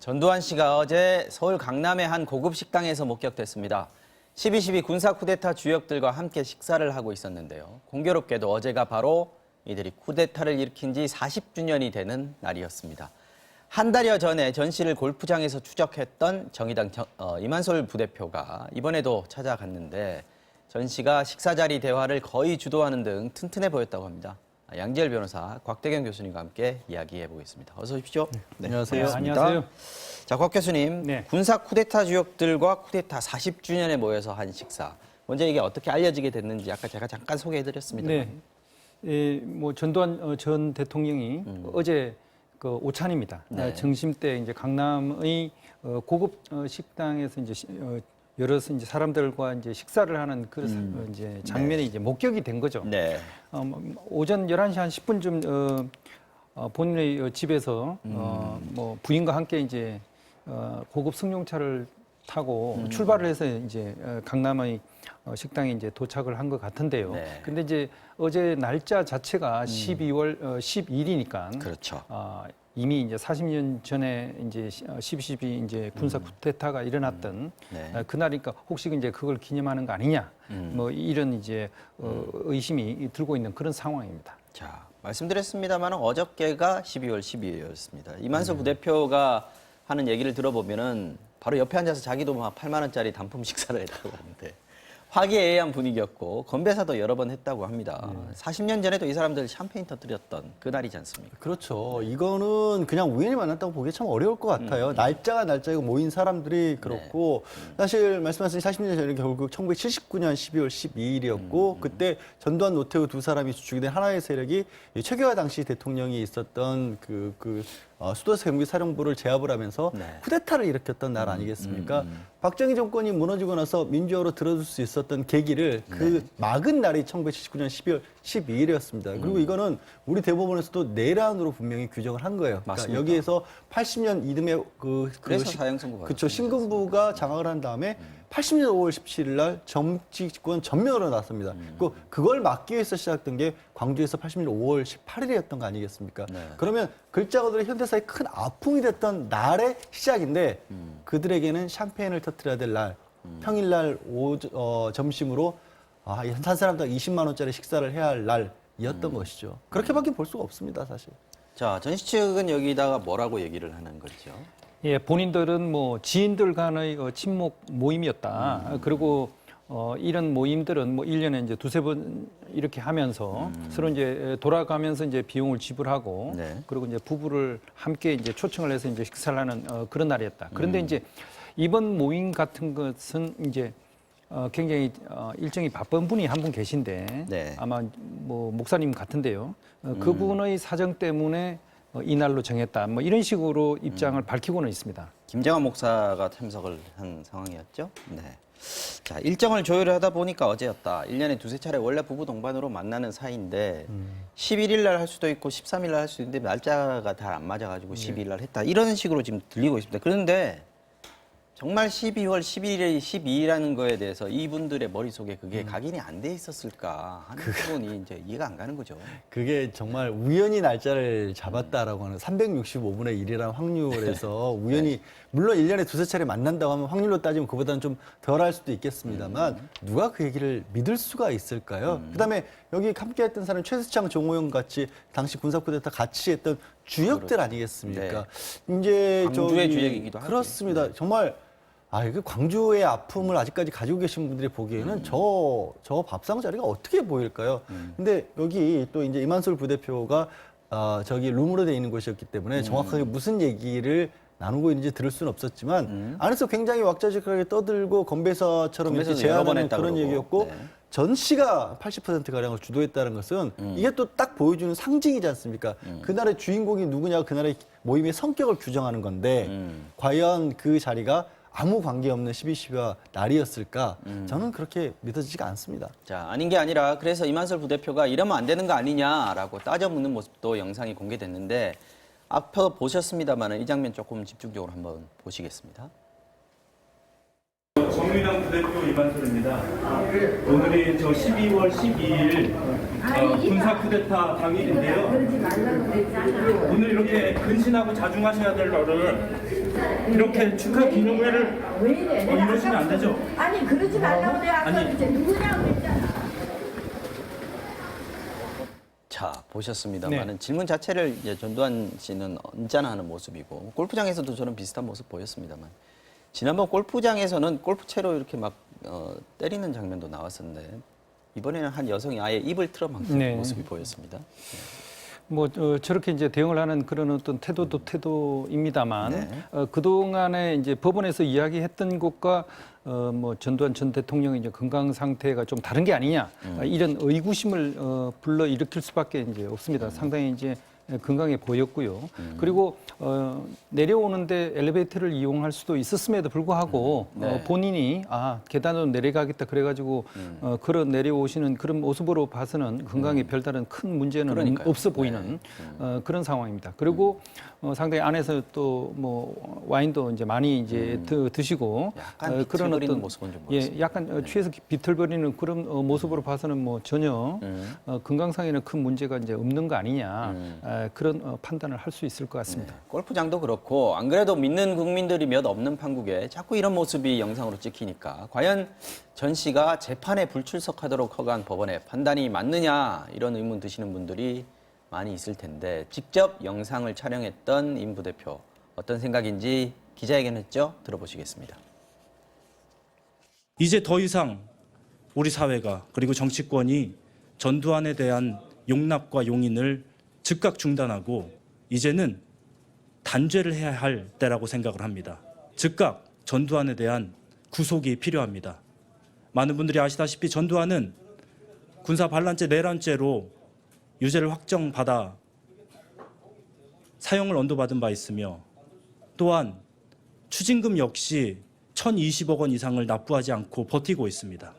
전두환 씨가 어제 서울 강남의 한 고급 식당에서 목격됐습니다. 12.12 군사 쿠데타 주역들과 함께 식사를 하고 있었는데요. 공교롭게도 어제가 바로 이들이 쿠데타를 일으킨 지 40주년이 되는 날이었습니다. 한 달여 전에 전 씨를 골프장에서 추적했던 정의당 이만솔 부대표가 이번에도 찾아갔는데 전 씨가 식사 자리 대화를 거의 주도하는 등 튼튼해 보였다고 합니다. 양지열 변호사, 곽대경 교수님과 함께 이야기해 보겠습니다. 어서 오십시오. 네, 안녕하세요. 안녕하세요. 자, 곽 교수님, 네. 군사 쿠데타 주역들과 쿠데타 40주년에 모여서 한 식사. 먼저 이게 어떻게 알려지게 됐는지 아까 제가 잠깐 소개해드렸습니다. 네, 뭐 전두환 전 대통령이 어제 그 오찬입니다. 네. 점심 때 이제 강남의 고급 식당에서 이제 여러 이제 사람들과 이제 식사를 하는 그 이제 장면이 이제 목격이 된 거죠. 네. 오전 11시 한 10분쯤 본인의 집에서 뭐 부인과 함께 이제 고급 승용차를 타고 출발을 해서 이제 강남의 식당에 이제 도착을 한 것 같은데요. 네. 근데 이제 어제 날짜 자체가 12월 10일이니까 그렇죠. 이미 이제 40년 전에 이제 12.12 이제 군사 쿠데타가 일어났던 네. 그날이니까 혹시 이제 그걸 기념하는 거 아니냐, 뭐 이런 이제 의심이 들고 있는 그런 상황입니다. 자, 말씀드렸습니다만 어저께가 12월 12일이었습니다. 이만솔 부대표가 하는 얘기를 들어보면은 바로 옆에 앉아서 자기도 막 8만 원짜리 단품 식사를 했다고 하는데 화기애애한 분위기였고 건배사도 여러 번 했다고 합니다. 40년 전에도 이 사람들 샴페인 터뜨렸던 그 날이지 않습니까? 그렇죠. 이거는 그냥 우연히 만났다고 보기 참 어려울 것 같아요. 날짜이고 모인 사람들이 그렇고 사실 말씀하신 40년 전에 결국 1979년 12월 12일이었고 그때 전두환, 노태우 두 사람이 주축이 된 하나의 세력이 최경화 당시 대통령이 있었던 수도에서 경비사령부를 제압을 하면서 네. 쿠데타를 일으켰던 날 아니겠습니까? 박정희 정권이 무너지고 나서 민주화로 들어줄 수 있었던 계기를 그 막은 날이 1979년 12월 12일이었습니다. 그리고 이거는 우리 대법원에서도 내란으로 분명히 규정을 한 거예요. 맞습니다. 그러니까 여기에서 80년 이듬해 그래서 사형 선고가 그렇죠. 신군부가 장악을 한 다음에 80년 5월 17일 날 정치권 전면으로 나섭니다. 그걸 막기 위해서 시작된 게 광주에서 80년 5월 18일이었던 거 아니겠습니까? 네. 그러면 글자고들의 현대사에 큰 아픔이 됐던 날의 시작인데 그들에게는 샴페인을 터뜨려야 될 날, 평일날 점심으로 한 사람당 20만 원짜리 식사를 해야 할 날이었던 것이죠. 그렇게밖에 볼 수가 없습니다, 사실. 자, 전 씨 측은 여기다가 뭐라고 얘기를 하는 거죠? 예, 본인들은 뭐 지인들 간의 친목 모임이었다. 그리고 이런 모임들은 뭐 1년에 이제 두세 번 이렇게 하면서 서로 이제 돌아가면서 이제 비용을 지불하고 네. 그리고 이제 부부를 함께 이제 초청을 해서 이제 식사를 하는 그런 날이었다. 그런데 이제 이번 모임 같은 것은 이제 굉장히 일정이 바쁜 분이 한 분 계신데 네. 아마 뭐 목사님 같은데요. 그분의 사정 때문에 이날로 정했다. 뭐 이런 식으로 입장을 밝히고는 있습니다. 김재환 목사가 참석을 한 상황이었죠. 네. 자, 일정을 조율하다 보니까 어제였다. 1년에 두세 차례 원래 부부 동반으로 만나는 사이인데 11일 날 할 수도 있고 13일 날 할 수도 있는데 날짜가 잘 안 맞아가지고 12일 날 했다. 이런 식으로 지금 들리고 있습니다. 그런데 정말 12월 11일, 12일이라는 거에 대해서 이분들의 머릿속에 그게 각인이 안 돼 있었을까 하는 부분이 이제 이해가 안 가는 거죠. 그게 정말 우연히 날짜를 잡았다라고 하는 365분의 1이라는 확률에서 우연히 물론 1년에 두세 차례 만난다고 하면 확률로 따지면 그보다는 좀 덜할 수도 있겠습니다만 누가 그 얘기를 믿을 수가 있을까요? 그다음에 여기 함께했던 사람 최수창, 정호영 같이 당시 군사 쿠데타 같이 했던 주역들 그렇죠. 아니겠습니까? 이제 광주의 주역이기도 하고. 그렇습니다. 정말 그 광주의 아픔을 아직까지 가지고 계신 분들이 보기에는 저 밥상 자리가 어떻게 보일까요? 근데 여기 또 이제 이만솔 부대표가 저기 룸으로 돼 있는 곳이었기 때문에 정확하게 무슨 얘기를 나누고 있는지 들을 수는 없었지만 안에서 굉장히 왁자지껄하게 떠들고 건배사처럼 이렇게 건배사도 여러 번 제안하는 했다 그런 그러고. 얘기였고 네. 전 씨가 80%가량을 주도했다는 것은 이게 또 딱 보여주는 상징이지 않습니까? 그날의 주인공이 누구냐가 그날의 모임의 성격을 규정하는 건데 과연 그 자리가 아무 관계없는 12.12와 날이었을까? 저는 그렇게 믿어지지가 않습니다. 자, 아닌 게 아니라 그래서 이만솔 부대표가 이러면 안 되는 거 아니냐라고 따져 묻는 모습도 영상이 공개됐는데 앞에 보셨습니다만 이 장면 조금 집중적으로 한번 보시겠습니다. 정의당 부대표 이만솔입니다. 오늘이 저 12월 12일 군사 쿠데타 당일인데요. 오늘 이렇게 근신하고 자중하셔야 될 날을 이렇게 축하 기념회를 왜 이래? 내가 이러시면 안 되죠? 아니 그러지 말라고 내가 아까 아니. 이제 누구냐고 그랬잖아. 자, 보셨습니다만은 질문 자체를 이제 전두환 씨는 언짢아 하는 모습이고 골프장에서도 저는 비슷한 모습 보였습니다만 지난번 골프장에서는 골프채로 이렇게 막 때리는 장면도 나왔었는데 이번에는 한 여성이 아예 입을 틀어막는 네. 모습이 보였습니다. 뭐 저렇게 이제 대응을 하는 그런 어떤 태도도 태도입니다만 네. 그동안에 이제 법원에서 이야기했던 것과 뭐 전두환 전 대통령의 이제 건강 상태가 좀 다른 게 아니냐 이런 의구심을 불러 일으킬 수밖에 이제 없습니다. 상당히 이제 건강해 보였고요. 그리고 내려오는데 엘리베이터를 이용할 수도 있었음에도 불구하고 네. 본인이 계단으로 내려가겠다 그래가지고 걸어 내려오시는 그런 모습으로 봐서는 건강에 별다른 큰 문제는 그러니까요. 없어 보이는 그런 상황입니다. 그리고 상당히 안에서 또 뭐 와인도 이제 많이 이제 드시고 약간 비틀거리는 모습은 좀 보였습니다. 약간 취해서 비틀거리는 그런 모습으로 봐서는 뭐 전혀 건강상에는 큰 문제가 이제 없는 거 아니냐 그런 판단을 할 수 있을 것 같습니다. 골프장도 그렇고 안 그래도 믿는 국민들이 몇 없는 판국에 자꾸 이런 모습이 영상으로 찍히니까 과연 전 씨가 재판에 불출석하도록 허가한 법원의 판단이 맞느냐 이런 의문 드시는 분들이 많이 있을 텐데 직접 영상을 촬영했던 임 부대표 어떤 생각인지 기자회견했죠? 들어보시겠습니다. 이제 더 이상 우리 사회가 그리고 정치권이 전두환에 대한 용납과 용인을 즉각 중단하고 이제는 단죄를 해야 할 때라고 생각을 합니다. 즉각 전두환에 대한 구속이 필요합니다. 많은 분들이 아시다시피 전두환은 군사 반란죄 내란죄로 유죄를 확정받아 사형을 언도받은 바 있으며 또한 추징금 역시 1,020억 원 이상을 납부하지 않고 버티고 있습니다.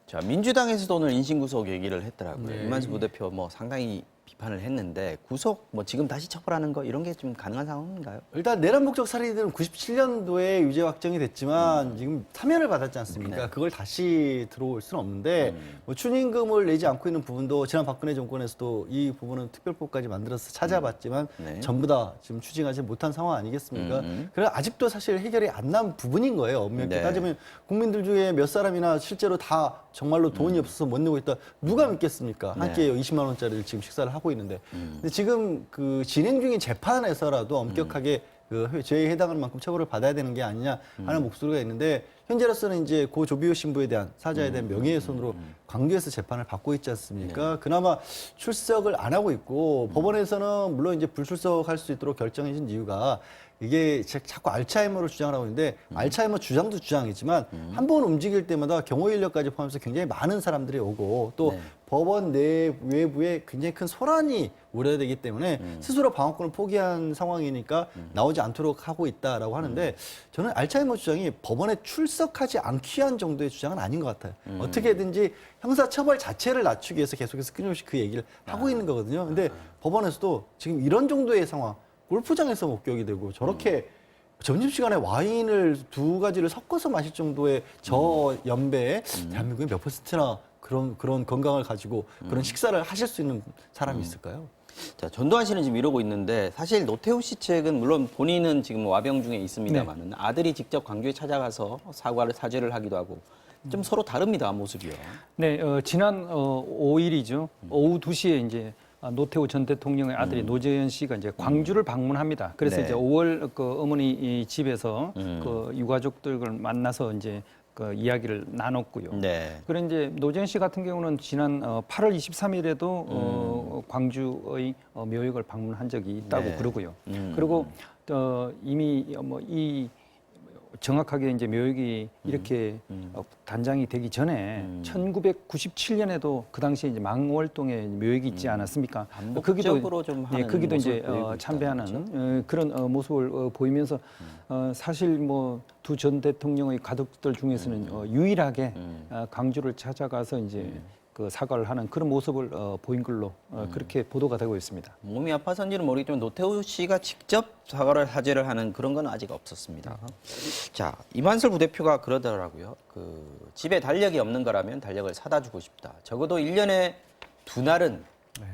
자, 민주당에서도 오늘 인신구속 얘기를 했더라고요. 네. 이만수 부대표 뭐 상당히 비판을 했는데 구속 뭐 지금 다시 처벌하는 거 이런 게 좀 가능한 상황인가요? 일단 내란 목적 살인들은 97년도에 유죄 확정이 됐지만 지금 사면을 받았지 않습니까? 네. 그걸 다시 들어올 수는 없는데 뭐 추징금을 내지 않고 있는 부분도 지난 박근혜 정권에서도 이 부분은 특별법까지 만들어서 찾아봤지만 네. 전부 다 지금 추징하지 못한 상황 아니겠습니까? 그래서 아직도 사실 해결이 안 난 부분인 거예요. 엄밀히 네. 따지면 국민들 중에 몇 사람이나 실제로 다 정말로 돈이 없어서 못 내고 있다. 누가 믿겠습니까? 한 끼에 20만 원짜리를 지금 식사를 하고 있는데. 근데 지금 그 진행 중인 재판에서라도 엄격하게 그 죄에 해당하는 만큼 처벌을 받아야 되는 게 아니냐 하는 목소리가 있는데 현재로서는 이제 고 조비오 신부에 대한 사자에 대한 명예훼손으로 광주에서 재판을 받고 있지 않습니까? 그나마 출석을 안 하고 있고 법원에서는 물론 이제 불출석할 수 있도록 결정해 준 이유가 이게 자꾸 알츠하이머를 주장을 하고 있는데 알츠하이머 주장도 주장이지만 한 번 움직일 때마다 경호 인력까지 포함해서 굉장히 많은 사람들이 오고 또 네. 법원 외부에 굉장히 큰 소란이 우려되기 때문에 스스로 방어권을 포기한 상황이니까 나오지 않도록 하고 있다라고 하는데 저는 알츠하이머 주장이 법원에 출석하지 않기 위한 정도의 주장은 아닌 것 같아요. 어떻게든지 형사처벌 자체를 낮추기 위해서 계속해서 끊임없이 그 얘기를 하고 있는 거거든요. 근데 법원에서도 지금 이런 정도의 상황 골프장에서 목격이 되고 저렇게 점심시간에 와인을 두 가지를 섞어서 마실 정도의 저연배에 대한민국에 몇 퍼센트나 그런 건강을 가지고 그런 식사를 하실 수 있는 사람이 있을까요? 자, 전두환 씨는 지금 이러고 있는데 사실 노태우 씨 측은 물론 본인은 지금 와병 중에 있습니다만은 아들이 직접 광주에 찾아가서 사죄를 하기도 하고 좀 서로 다릅니다, 모습이요. 네, 지난 5일이죠. 오후 2시에 이제 노태우 전 대통령의 아들이 노재현 씨가 이제 광주를 방문합니다. 그래서 네. 이제 5월 그 어머니 이 집에서 그 유가족들을 만나서 이제 그 이야기를 나눴고요. 네. 그런 이제 노재현 씨 같은 경우는 지난 8월 23일에도 광주의 묘역을 방문한 적이 있다고 네. 그러고요. 그리고 이미 이 정확하게 이제 묘역이 이렇게 단장이 되기 전에 1997년에도 그 당시에 이제 망월동에 묘역이 있지 않았습니까? 반복적으로 좀 하는 거기도 이제 모습을 보이고 참배하는 그런 모습을 보이면서 사실 뭐 두 전 대통령의 가족들 중에서는 유일하게 광주를 찾아가서 이제 그 사과를 하는 그런 모습을 보인 걸로 그렇게 보도가 되고 있습니다. 몸이 아파서인지는 모르겠지만 노태우 씨가 직접 사죄를 하는 그런 건 아직 없었습니다. 자, 이만설 부대표가 그러더라고요. 그 집에 달력이 없는 거라면 달력을 사다 주고 싶다. 적어도 1년에 2날은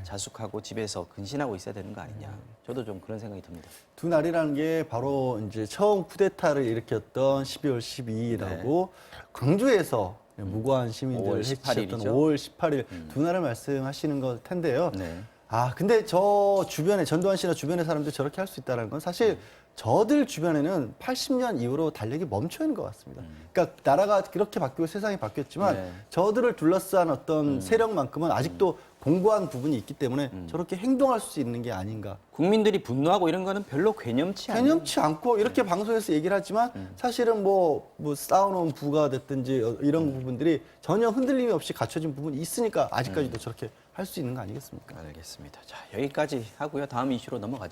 자숙하고 집에서 근신하고 있어야 되는 거 아니냐. 저도 좀 그런 생각이 듭니다. 두 날이라는 게 바로 이제 처음 쿠데타를 일으켰던 12월 12일하고 광주에서 무고한 시민들을 5월 해치셨던 18일 이죠? 5월 18일 두 날을 말씀하시는 걸 텐데요. 네. 아, 근데 저 주변에 전두환 씨나 주변의 사람들 저렇게 할 수 있다는 건 사실 저들 주변에는 80년 이후로 달력이 멈춰 있는 것 같습니다. 그러니까 나라가 그렇게 바뀌고 세상이 바뀌었지만 네. 저들을 둘러싼 어떤 세력만큼은 아직도 공고한 부분이 있기 때문에 저렇게 행동할 수 있는 게 아닌가. 국민들이 분노하고 이런 거는 별로 괴념치 않아요. 개념치 않고 이렇게 방송에서 얘기를 하지만 사실은 뭐 쌓아놓은 부가 됐든지 이런 부분들이 전혀 흔들림이 없이 갖춰진 부분이 있으니까 아직까지도 저렇게 할 수 있는 거 아니겠습니까? 알겠습니다. 자, 여기까지 하고요. 다음 이슈로 넘어가죠.